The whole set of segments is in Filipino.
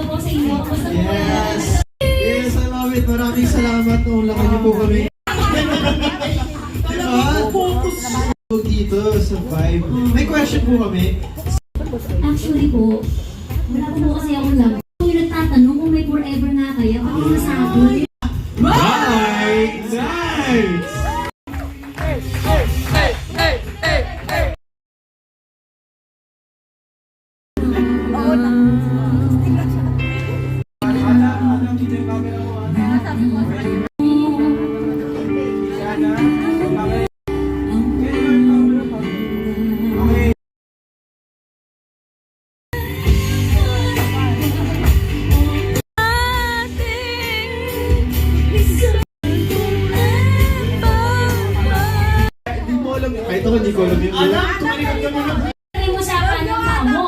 po sa inyo. Basta po Yes! Yes, I love it. Maraming salamat. Naulakan niyo po kami. Diba? Focus dito sa vibe. May question po kami. Actually po, wala po kasi akong love. Kung yung nagtatanong kung may forever na kaya, bakit masabi? Right! Nice! Hindi mo alam. Kahit ako hindi ko alam yung alam. Tumalikod ka muna. Hindi mo sa kanong kamo.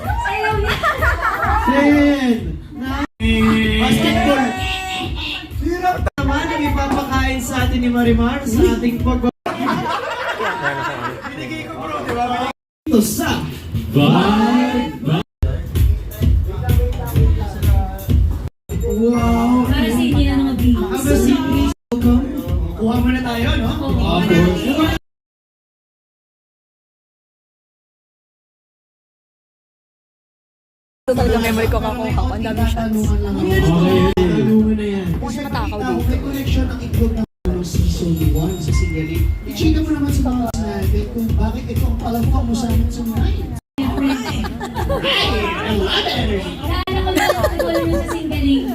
Sayaw niya. Jen! Basketball! Hirap naman ang ipapakain sa atin ni Marimar sa ating Binigay ko bro, di ba? Ito sa Vibe! Wow! Para sa inyo na mga beats. Welcome. Kuha muna tayo, no? Oo. Talaga memory ko kakuha ko. Ang dami shots. Okay, tanungan na yan. Kasi matakaw dito. May connection ang itlog ng season 1 sa Singaling. I-chika mo naman sa mga natin kung bakit ito ang palagpak mo sa amin sa mga Kaya ko lang nyo sa singgaling.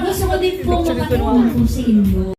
Gusto ko din po makatulong po sa inyo.